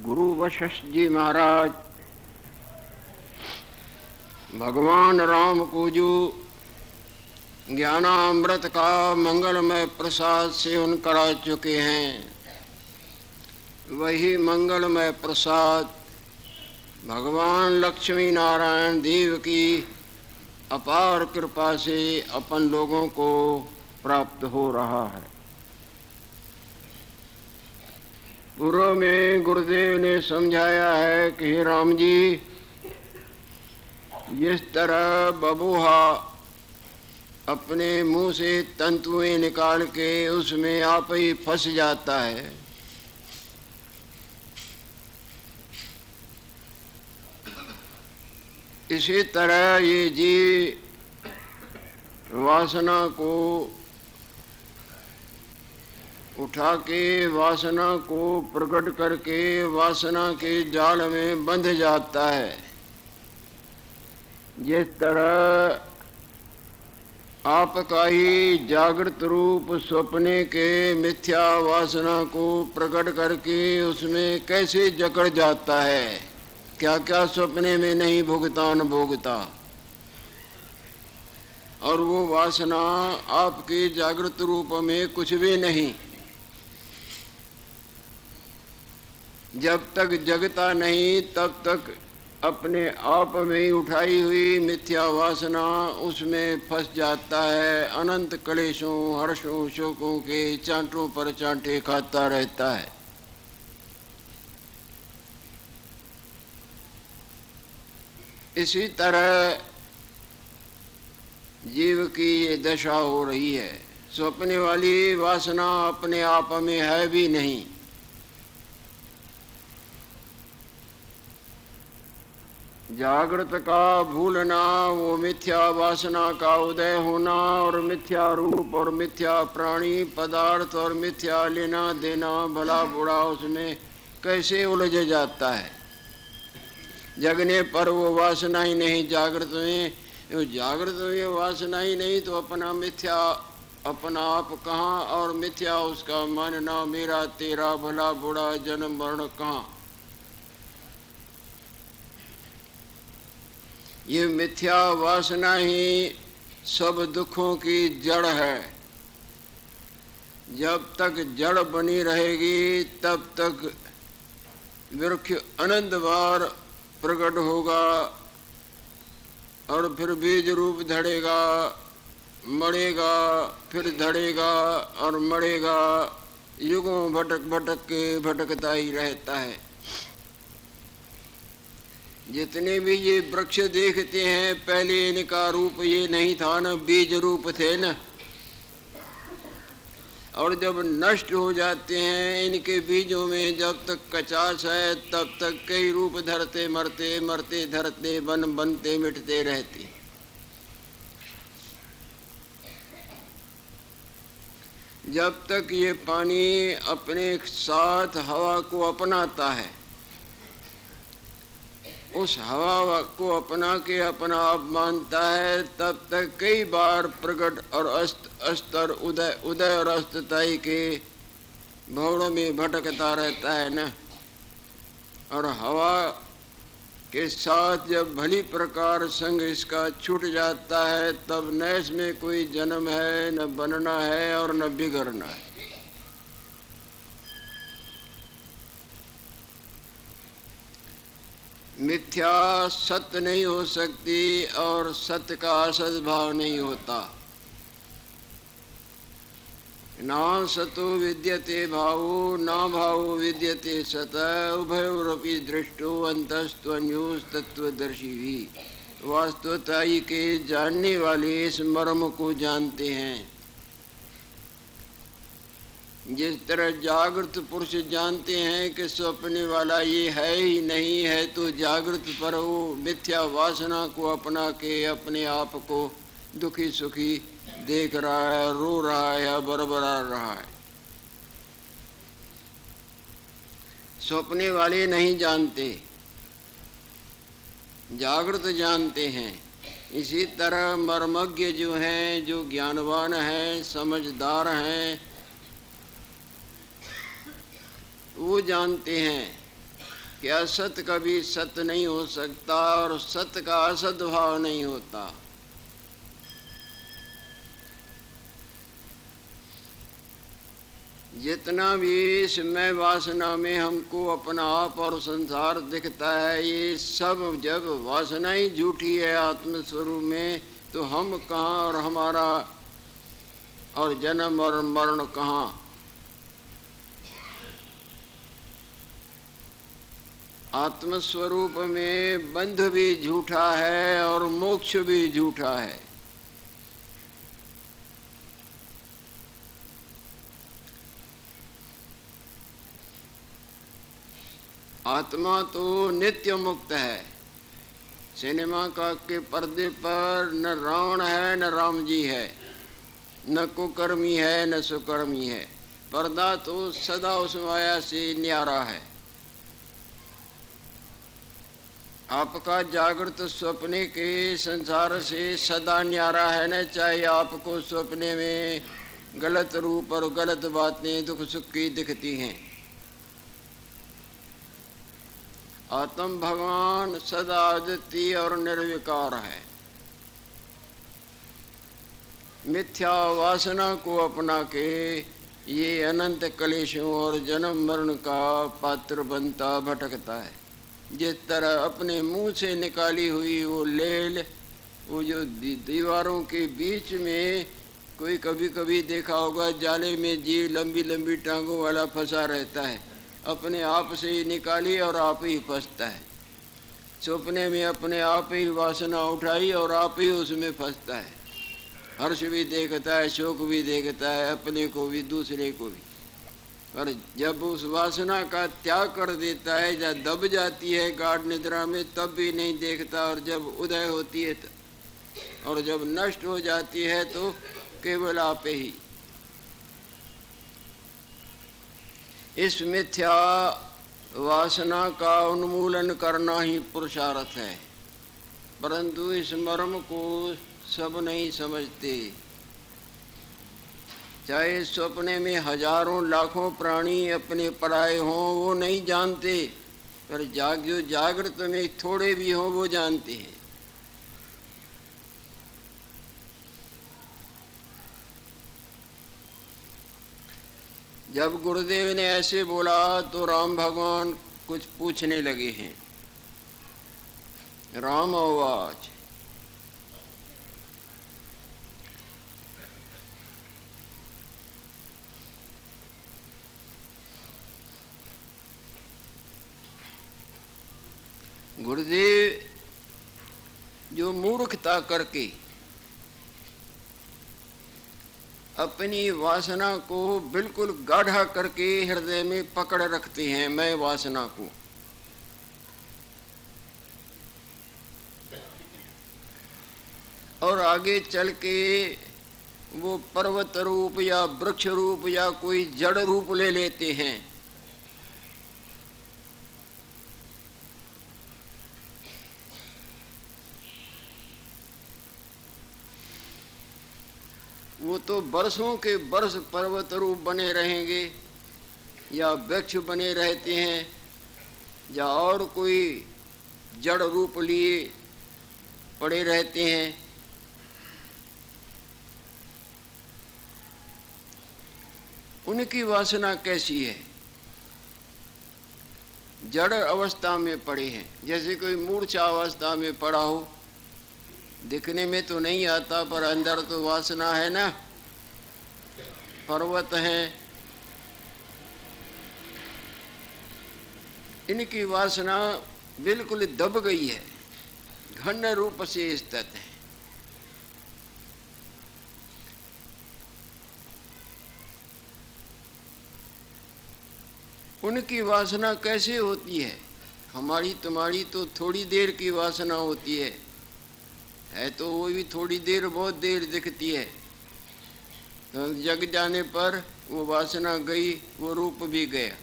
गुरु वशिष्ठ जी महाराज भगवान राम को जो ज्ञानामृत का मंगलमय प्रसाद सेवन करा चुके हैं, वही मंगलमय प्रसाद भगवान लक्ष्मी नारायण देव की अपार कृपा से अपन लोगों को प्राप्त हो रहा है। पूर्व में गुरुदेव ने समझाया है कि हे राम जी, जिस तरह बबूहा अपने मुंह से तंतुएं निकाल के उसमें आप ही फंस जाता है, इसी तरह ये जी वासना को उठा के, वासना को प्रकट करके वासना के जाल में बंध जाता है। जिस तरह आपका ही जागृत रूप स्वप्ने के मिथ्या वासना को प्रकट करके उसमें कैसे जकड़ जाता है, क्या क्या सपने में नहीं भुगतान भोगता, और वो वासना आपके जागृत रूप में कुछ भी नहीं। जब तक जगता नहीं तब तक अपने आप में उठाई हुई मिथ्या वासना उसमें फंस जाता है। अनंत क्लेशों, हर्षों, शोकों के चांटों पर चांटे खाता रहता है। इसी तरह जीव की ये दशा हो रही है। स्वप्ने वाली वासना अपने आप में है भी नहीं। जागृत का भूलना, वो मिथ्या वासना का उदय होना, और मिथ्या रूप और मिथ्या प्राणी पदार्थ और मिथ्या लेना देना, भला बुरा उसमें कैसे उलझ जाता है। जगने पर वो वासना ही नहीं, जागृत में जागृत में वासना ही नहीं तो अपना मिथ्या, अपना आप कहाँ, और मिथ्या उसका मानना मेरा तेरा भला बुरा जन्म मरण कहाँ। ये मिथ्या वासना ही सब दुखों की जड़ है। जब तक जड़ बनी रहेगी तब तक वृक्ष अनंत बार प्रकट होगा, और फिर बीज रूप धड़ेगा, मरेगा, फिर धड़ेगा और मरेगा, युगों भटक भटक के भटकता ही रहता है। जितने भी ये वृक्ष देखते हैं, पहले इनका रूप ये नहीं था न, बीज रूप थे न, और जब नष्ट हो जाते हैं इनके बीजों में जब तक कचास है तब तक कई रूप धरते मरते, मरते धरते, बन बनते मिटते रहते। जब तक ये पानी अपने साथ हवा को अपनाता है, उस हवा को अपना के अपना आप मानता है, तब तक कई बार प्रकट और अस्तर उदय और अस्तताई के भौरों में भटकता रहता है न। और हवा के साथ जब भली प्रकार संग इसका छूट जाता है, तब न इसमें कोई जन्म है, न बनना है और न बिगड़ना है। मिथ्या सत्य नहीं हो सकती, और सत्य का असद भाव नहीं होता। ना सतो विद्यते भावो, ना भावो विद्यते सत, उभयोरपि दृष्टो अंतस्त्वन्योस तत्वदर्शी भी। वास्तवताई के जानने वाले इस मर्म को जानते हैं। जिस तरह जागृत पुरुष जानते हैं कि स्वप्ने वाला ये है ही नहीं है, तो जागृत पर वो मिथ्या वासना को अपना के अपने आप को दुखी सुखी देख रहा है, रो रहा है या बरबरा रहा है। स्वप्ने वाले नहीं जानते, जागृत जानते हैं। इसी तरह मर्मज्ञ जो हैं, जो ज्ञानवान हैं, समझदार हैं, वो जानते हैं कि असत कभी सत्य नहीं हो सकता और सत्य का असत भाव नहीं होता। जितना भी इसमें वासना में हमको अपना आप और संसार दिखता है, ये सब जब वासना ही झूठी है आत्मस्वरूप में, तो हम कहाँ और हमारा और जन्म और मरण कहाँ। आत्मस्वरूप में बंध भी झूठा है और मोक्ष भी झूठा है। आत्मा तो नित्य मुक्त है। सिनेमा का के पर्दे पर न रावण है न राम जी है, न कुकर्मी है न सुकर्मी है। पर्दा तो सदा उस माया से न्यारा है। आपका जागृत स्वप्ने के संसार से सदा न्यारा है न, चाहे आपको स्वप्ने में गलत रूप और गलत बातें दुख सुख की दिखती हैं। आत्म भगवान सदा अद्वितीय और निर्विकार है। मिथ्या वासना को अपना के ये अनंत कलेशों और जन्म मरण का पात्र बनता भटकता है। जिस तरह अपने मुंह से निकाली हुई वो लेल, वो जो दीवारों के बीच में कोई कभी कभी देखा होगा, जाले में जीव लंबी लंबी टांगों वाला फंसा रहता है, अपने आप से ही निकाली और आप ही फंसता है। सपने में अपने आप ही वासना उठाई और आप ही उसमें फंसता है। हर्ष भी देखता है, शोक भी देखता है, अपने को भी दूसरे को भी। पर जब उस वासना का त्याग कर देता है, जब दब जाती है गाढ़ निद्रा में, तब भी नहीं देखता, और जब उदय होती है और जब नष्ट हो जाती है तो केवल आप ही। इस मिथ्या वासना का उन्मूलन करना ही पुरुषार्थ है, परंतु इस मर्म को सब नहीं समझते। चाहे सपने में हजारों लाखों प्राणी अपने पराये हों, वो नहीं जानते, पर जो जागृत में थोड़े भी हों वो जानते हैं। जब गुरुदेव ने ऐसे बोला तो राम भगवान कुछ पूछने लगे हैं। राम आवाज, गुरुदेव जो मूर्खता करके अपनी वासना को बिल्कुल गाढ़ा करके हृदय में पकड़ रखते हैं, मैं वासना को, और आगे चल के वो पर्वत रूप या वृक्ष रूप या कोई जड़ रूप ले लेते हैं। वो तो बरसों के बरस पर्वत रूप बने रहेंगे या वृक्ष बने रहते हैं या और कोई जड़ रूप लिए पड़े रहते हैं। उनकी वासना कैसी है? जड़ अवस्था में पड़े हैं, जैसे कोई मूर्छा अवस्था में पड़ा हो। दिखने में तो नहीं आता पर अंदर तो वासना है ना। पर्वत हैं, इनकी वासना बिल्कुल दब गई है, घन रूप से स्थित है। उनकी वासना कैसे होती है? हमारी तुम्हारी तो थोड़ी देर की वासना होती है तो वो भी थोड़ी देर बहुत देर दिखती है, तो जग जाने पर वो वासना गई, वो रूप भी गया।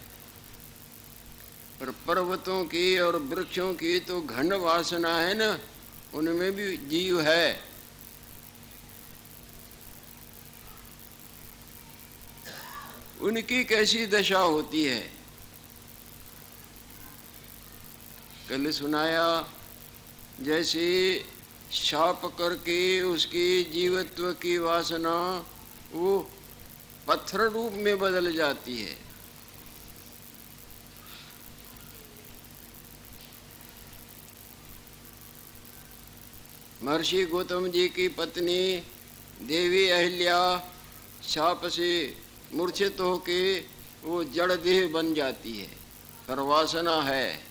पर पर्वतों की और वृक्षों की तो घन वासना है ना, उनमें भी जीव है। उनकी कैसी दशा होती है? कल सुनाया, जैसे शाप करके उसकी जीवत्व की वासना वो पत्थर रूप में बदल जाती है। महर्षि गौतम जी की पत्नी देवी अहिल्या शाप से मूर्छित होके वो जड़ देह बन जाती है, पर वासना है।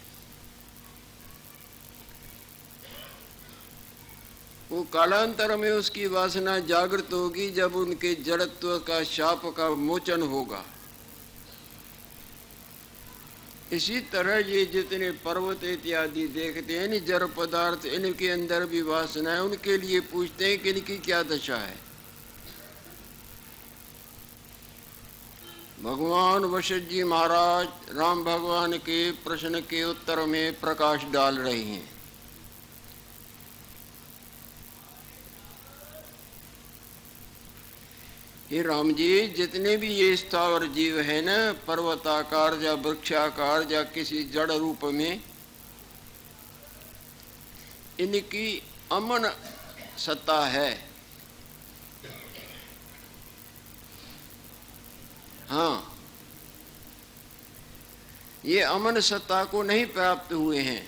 वो कालांतर में उसकी वासना जागृत होगी जब उनके जड़त्व का शाप का मोचन होगा। इसी तरह ये जितने पर्वत इत्यादि देखते हैं, जड़ पदार्थ, इनके अंदर भी वासना है। उनके लिए पूछते हैं कि इनकी क्या दशा है। भगवान वशिष्ठ जी महाराज राम भगवान के प्रश्न के उत्तर में प्रकाश डाल रहे हैं। हे राम जी, जितने भी ये स्थावर जीव है ना, पर्वताकार या वृक्षाकार या किसी जड़ रूप में, इनकी अमन सत्ता है। हाँ, ये अमन सत्ता को नहीं प्राप्त हुए हैं।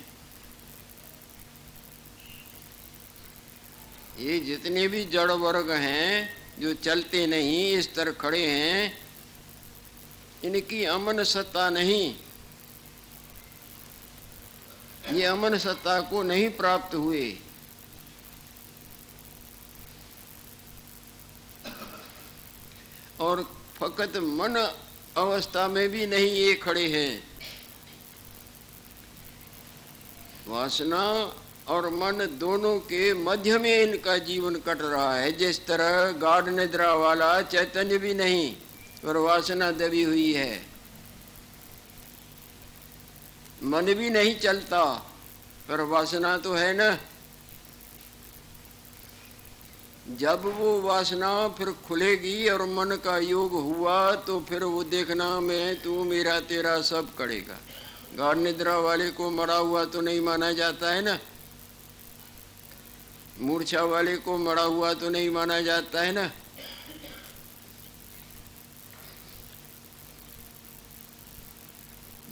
ये जितने भी जड़ वर्ग हैं जो चलते नहीं, इस तरह खड़े हैं, इनकी अमन सत्ता नहीं, ये अमन सत्ता को नहीं प्राप्त हुए। और फकत मन अवस्था में भी नहीं ये खड़े हैं। वासना और मन दोनों के मध्य में इनका जीवन कट रहा है। जिस तरह गाढ़ निद्रा वाला चैतन्य भी नहीं और वासना दबी हुई है, मन भी नहीं चलता पर वासना तो है ना। जब वो वासना फिर खुलेगी और मन का योग हुआ तो फिर वो देखना मैं तू मेरा तेरा सब करेगा। गाढ़ निद्रा वाले को मरा हुआ तो नहीं माना जाता है ना, मूर्छा वाले को मरा हुआ तो नहीं माना जाता है ना।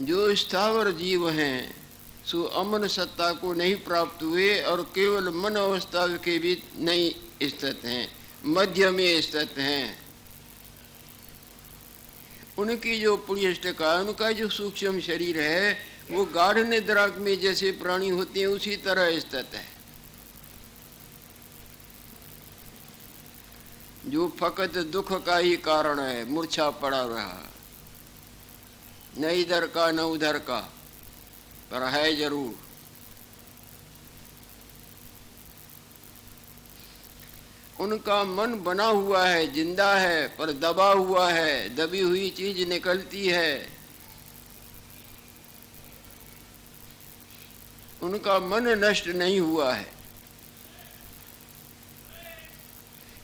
जो स्थावर जीव हैं सो अमन सत्ता को नहीं प्राप्त हुए और केवल मन अवस्था के भी नहीं स्थित हैं, मध्य में स्थित हैं। उनकी जो पुण्यष्टका, उनका जो सूक्ष्म शरीर है वो गाढ़ निद्रा में जैसे प्राणी होते हैं उसी तरह स्थित है। जो फकत दुख का ही कारण है, मूर्छा पड़ा रहा, न इधर का न उधर का, पर है जरूर। उनका मन बना हुआ है, जिंदा है, पर दबा हुआ है, दबी हुई चीज निकलती है। उनका मन नष्ट नहीं हुआ है।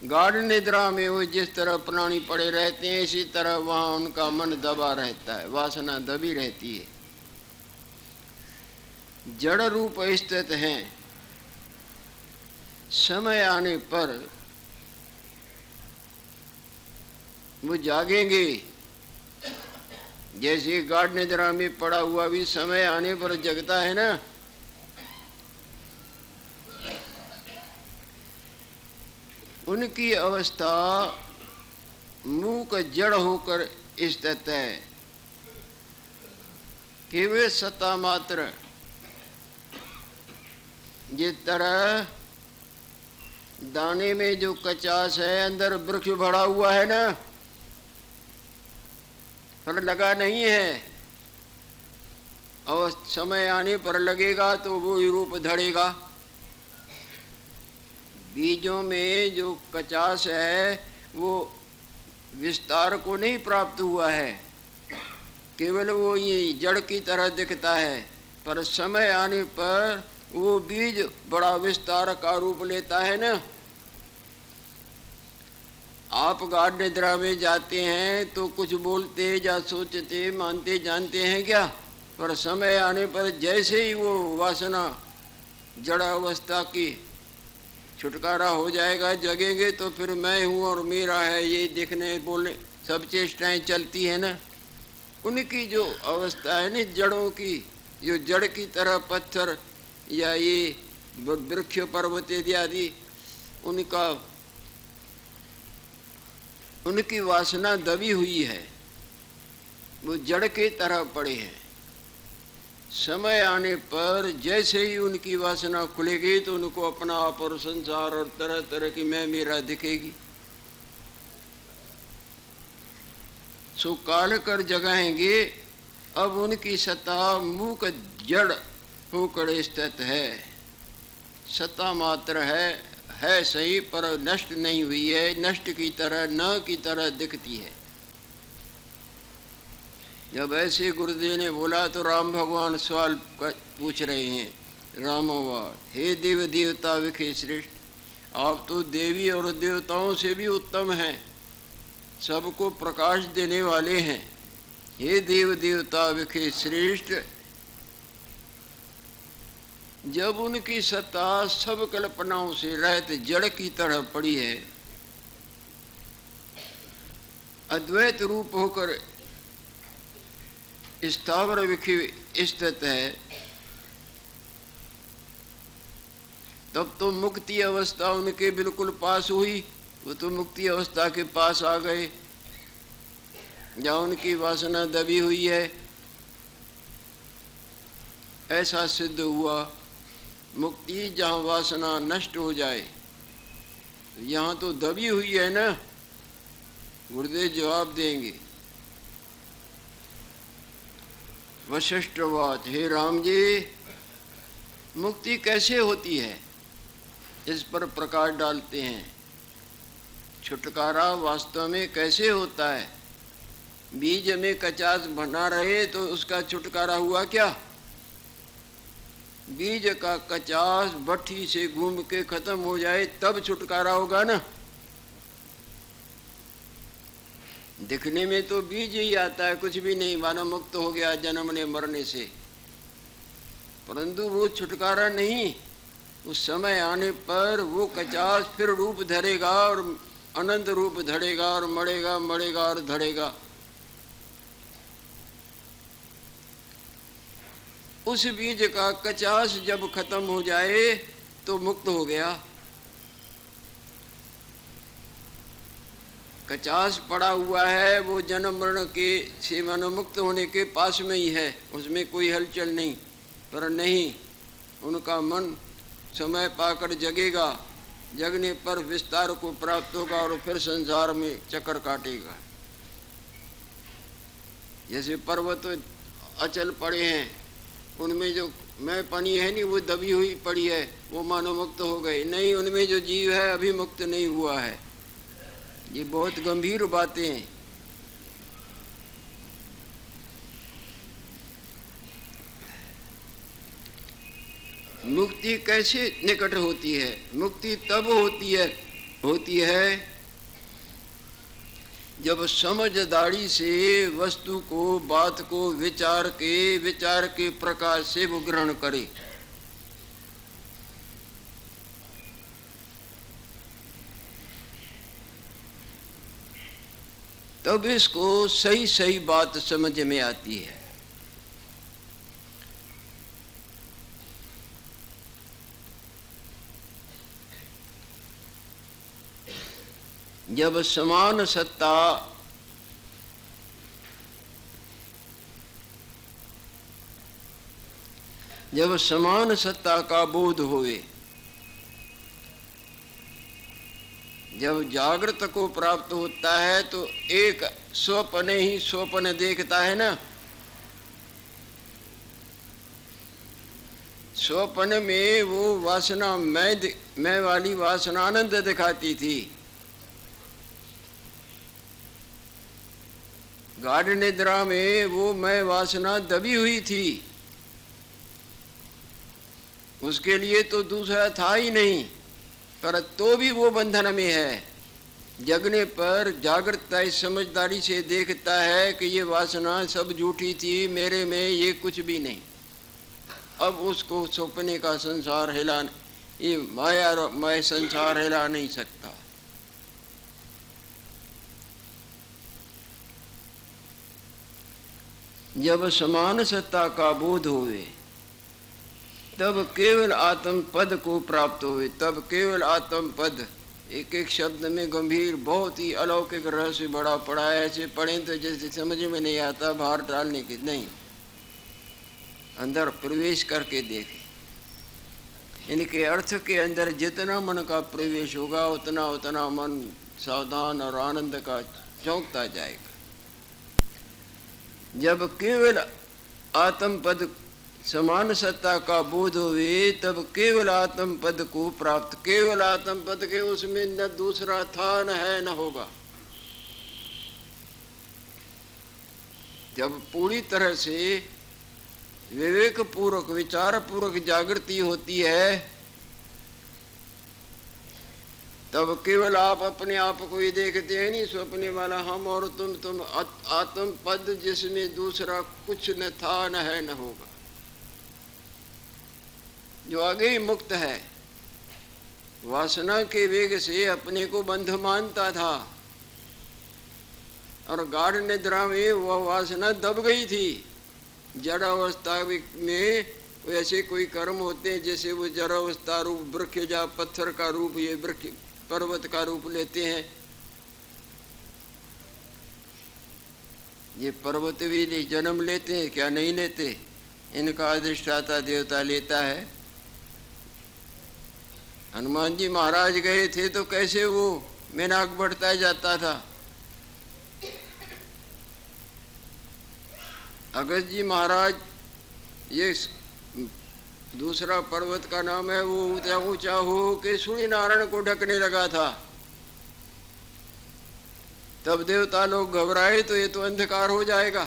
गाढ़ निद्रा में वो जिस तरह प्राणी पड़े रहते हैं, इसी तरह वहां उनका मन दबा रहता है, वासना दबी रहती है, जड़ रूप स्थित हैं। समय आने पर वो जागेंगे। जैसे गाढ़ निद्रा में पड़ा हुआ भी समय आने पर जगता है ना, उनकी अवस्था मूक जड़ होकर स्थित है कि वे सत्ता मात्र। जिस तरह दाने में जो कचास है, अंदर वृक्ष भरा हुआ है ना, फल लगा नहीं है, और समय आने पर लगेगा तो वो रूप धरेगा। बीजों में जो कचास है वो विस्तार को नहीं प्राप्त हुआ है, केवल वो ये जड़ की तरह दिखता है, पर समय आने पर वो बीज बड़ा विस्तार का रूप लेता है ना। आप गाढ़ निद्रा में जाते हैं तो कुछ बोलते या सोचते मानते जानते हैं क्या? पर समय आने पर जैसे ही वो वासना जड़ अवस्था की छुटकारा हो जाएगा, जगेंगे तो फिर मैं हूँ और मेरा है ये दिखने बोलने सब चेष्टाएं चलती है ना। उनकी जो अवस्था है ना जड़ों की, जो जड़ की तरह पत्थर या ये वृक्ष पर्वत इत्यादि, उनकी वासना दबी हुई है, वो जड़ के तरह पड़े हैं। समय आने पर जैसे ही उनकी वासना खुलेगी तो उनको अपना आप और संसार और तरह तरह की मैं मेरा दिखेगी। सो काल कर जगाएंगे। अब उनकी सत्ता मूक जड़ होकर स्थित है, सत्ता मात्र है सही, पर नष्ट नहीं हुई है, नष्ट की तरह न की तरह दिखती है। जब ऐसे गुरुदेव ने बोला तो राम भगवान सवाल पूछ रहे हैं, रामोवार, हे देव देवता विखे श्रेष्ठ, आप तो देवी और देवताओं से भी उत्तम हैं, सबको प्रकाश देने वाले हैं। हे देव देवता विखे श्रेष्ठ, जब उनकी सत्ता सब कल्पनाओं से रहित जड़ की तरह पड़ी है, अद्वैत रूप होकर स्थावर विखी स्थित है, तब तो मुक्ति अवस्था उनके बिल्कुल पास हुई। वो तो मुक्ति अवस्था के पास आ गए जहाँ उनकी वासना दबी हुई है, ऐसा सिद्ध हुआ। मुक्ति जहाँ वासना नष्ट हो जाए, यहाँ तो दबी हुई है ना। गुरुदेव जवाब देंगे। वशिष्ठ बात, हे राम जी, मुक्ति कैसे होती है, इस पर प्रकाश डालते हैं। छुटकारा वास्तव में कैसे होता है? बीज में कचास बना रहे तो उसका छुटकारा हुआ क्या? बीज का कचास भट्ठी से घूम के खत्म हो जाए तब छुटकारा होगा ना। दिखने में तो बीज ही आता है, कुछ भी नहीं, मानो मुक्त हो गया जन्मने मरने से, परंतु वो छुटकारा नहीं। उस समय आने पर वो कचास फिर रूप धरेगा और अनंत रूप धरेगा और मरेगा, मरेगा और धरेगा। उस बीज का कचास जब खत्म हो जाए तो मुक्त हो गया। कचास पड़ा हुआ है, वो जन्म मरण के से मानो मुक्त होने के पास में ही है, उसमें कोई हलचल नहीं। पर नहीं, उनका मन समय पाकर जगेगा, जगने पर विस्तार को प्राप्त होगा और फिर संसार में चक्कर काटेगा। जैसे पर्वत अचल पड़े हैं, उनमें जो मैं पानी है नहीं, वो दबी हुई पड़ी है, वो मानो मुक्त हो गई नहीं। उनमें जो जीव है अभी मुक्त नहीं हुआ है। ये बहुत गंभीर बातें हैं। मुक्ति कैसे निकट होती है? मुक्ति तब होती है जब समझदारी से वस्तु को, बात को विचार के प्रकाश से वो ग्रहण करे। तब इसको सही सही बात समझ में आती है। जब समान सत्ता का बोध होवे, जब जागृत को प्राप्त होता है तो एक स्वप्न ही स्वप्न देखता है ना। स्वप्न में वो वासना मैं वाली वासना आनंद दिखाती थी। गाढ़ निद्रा में वो मैं वासना दबी हुई थी, उसके लिए तो दूसरा था ही नहीं, पर तो भी वो बंधन में है। जगने पर जागृतता इस समझदारी से देखता है कि ये वासना सब झूठी थी, मेरे में ये कुछ भी नहीं। अब उसको सपने का संसार हिला, ये माया संसार हिला नहीं सकता। जब समान सत्ता का बोध होवे तब केवल आत्म पद को प्राप्त हुए। तब केवल आत्म पद, एक एक शब्द में गंभीर बहुत ही अलौकिक रहस्य बड़ा पड़ा है। ऐसे पढ़े तो जैसे समझ में नहीं आता, बाहर डालने की नहीं, अंदर प्रवेश करके देखे। इनके अर्थ के अंदर जितना मन का प्रवेश होगा उतना उतना मन सावधान और आनंद का चौंकता जाएगा। जब केवल आत्म पद समान सत्ता का बोध हुए तब केवल आत्म पद को प्राप्त। केवल आत्म पद के उसमें न दूसरा था न है न होगा। जब पूरी तरह से विवेक पूर्वक विचार पूर्वक जागृति होती है तब केवल आप अपने आप को ही देखते हैं, नहीं सपने वाला हम और तुम आत्म पद जिसमें दूसरा कुछ न था न है न होगा, जो आगे ही मुक्त है। वासना के वेग से अपने को बंध मानता था और गाढ़ निद्रा में वह वासना दब गई थी। जड़ अवस्था में ऐसे कोई कर्म होते हैं जैसे वो जड़ अवस्था रूप वृक्ष या पत्थर का रूप, ये वृक्ष पर्वत का रूप लेते हैं। ये पर्वत भी जन्म लेते हैं क्या? नहीं लेते। इनका अधिष्ठाता देवता लेता है। हनुमान जी महाराज गए थे तो कैसे वो मेनाक बढ़ता जाता था। अगस्त जी महाराज, ये दूसरा पर्वत का नाम है, वो ऊंचा ऊंचा हो के सूर्य नारायण को ढकने लगा था। तब देवता लोग घबराए तो ये तो अंधकार हो जाएगा।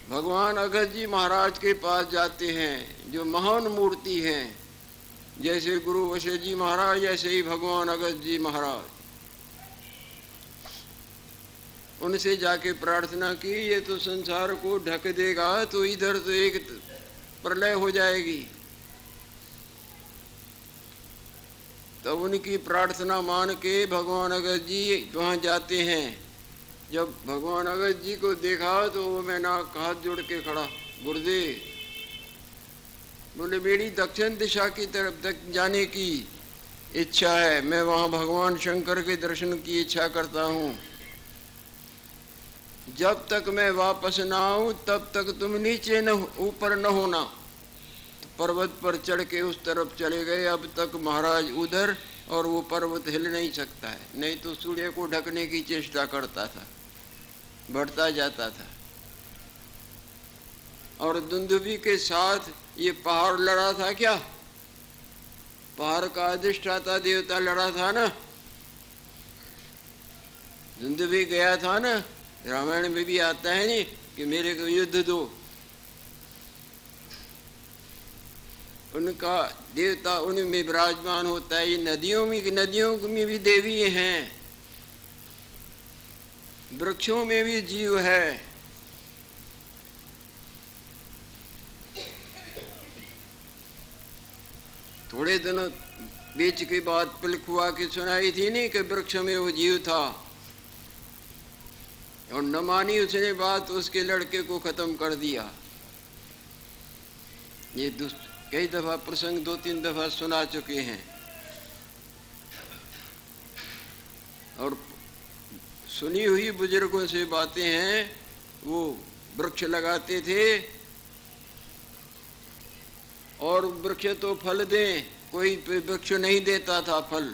भगवान अगस्त जी महाराज के पास जाते हैं जो महान मूर्ति हैं, जैसे गुरु वशिष्ठ जी महाराज ऐसे ही भगवान अगस्त जी महाराज। उनसे जाके प्रार्थना की, ये तो संसार को ढक देगा तो इधर तो एक प्रलय हो जाएगी। तब उनकी प्रार्थना मान के भगवान अगस्त जी वहाँ जाते हैं। जब भगवान अगस्त जी को देखा तो वो मैंने हाथ जोड़ के खड़ा, गुरुदेव, बोले मेरी दक्षिण दिशा की तरफ तक जाने की इच्छा है, मैं वहाँ भगवान शंकर के दर्शन की इच्छा करता हूँ। जब तक मैं वापस ना आऊं तब तक तुम नीचे न ऊपर न होना। तो पर्वत पर चढ़ के उस तरफ चले गए। अब तक महाराज उधर, और वो पर्वत हिल नहीं सकता है, नहीं तो सूर्य को ढकने की चेष्टा करता था, बढ़ता जाता था। और दुंदुभी के साथ ये पहाड़ लड़ा था क्या? पहाड़ का अधिष्ठाता देवता लड़ा था ना। दुंदुभी गया था ना, रामायण में भी आता है नहीं कि मेरे को युद्ध दो। उनका देवता उनमें विराजमान होता है। ये नदियों में भी देवी हैं, वृक्षों में भी जीव है। थोड़े दिनों बीच के बाद पिलक हुआ कि सुनाई थी नहीं कि वृक्ष में वो जीव था, और न मानी उसने बात, उसके लड़के को खत्म कर दिया। ये कई दफा प्रसंग 2-3 दफा सुना चुके हैं। और सुनी हुई बुजुर्गों से बातें हैं। वो वृक्ष लगाते थे और वृक्ष तो फल दें, कोई वृक्ष नहीं देता था फल।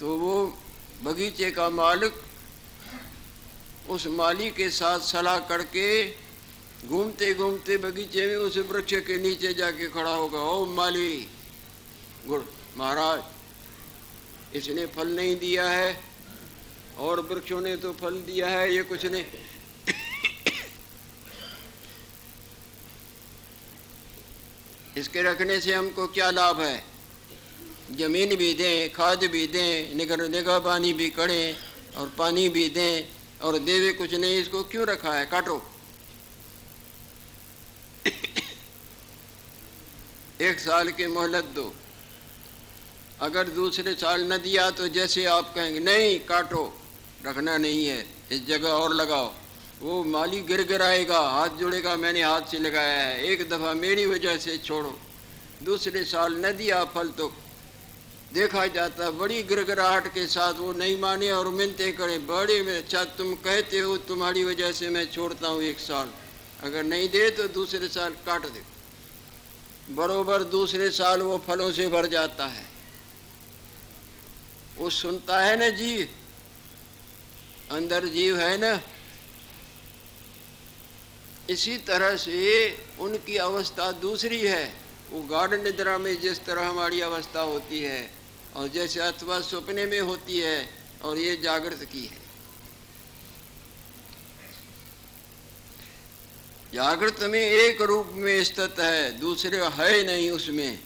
तो वो बगीचे का मालिक उस माली के साथ सलाह करके घूमते घूमते बगीचे में उस वृक्ष के नीचे जाके खड़ा होगा। ओ माली, गुड़ महाराज, इसने फल नहीं दिया है और वृक्षों ने तो फल दिया है, ये कुछ नहीं। इसके रखने से हमको क्या लाभ है? जमीन भी दें, खाद भी दें, निगहबानी भी करें और पानी भी दें और देवे कुछ नहीं, इसको क्यों रखा है? काटो। एक साल की मोहलत दो, अगर दूसरे साल न दिया तो जैसे आप कहेंगे नहीं काटो, रखना नहीं है, इस जगह और लगाओ, वो माली गिर गिराएगा, हाथ जुड़ेगा, मैंने हाथ से लगाया है, एक दफ़ा मेरी वजह से छोड़ो। दूसरे साल न दिया फल तो देखा जाता बड़ी गिड़गिड़ाहट के साथ वो नहीं माने और मिन्नतें करे, बड़े में अच्छा तुम कहते हो तुम्हारी वजह से मैं छोड़ता हूँ एक साल, अगर नहीं दे तो दूसरे साल काट दे। बरोबर दूसरे साल वो फलों से भर जाता है। वो सुनता है ना जीव, अंदर जीव है ना। इसी तरह से उनकी अवस्था दूसरी है। वो गाढ़ निद्रा में जिस तरह हमारी अवस्था होती है और जैसे अथवा सपने में होती है, और ये जागृत की है। जागृत में एक रूप में स्थित है, दूसरे है नहीं उसमें।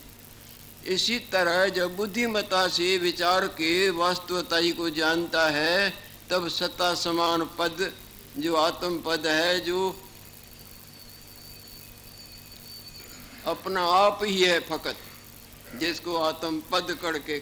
इसी तरह जब बुद्धिमता से विचार के वास्तवताई को जानता है, तब सत्ता समान पद जो आत्म पद है, जो अपना आप ही है फकत, जिसको आत्म पद करके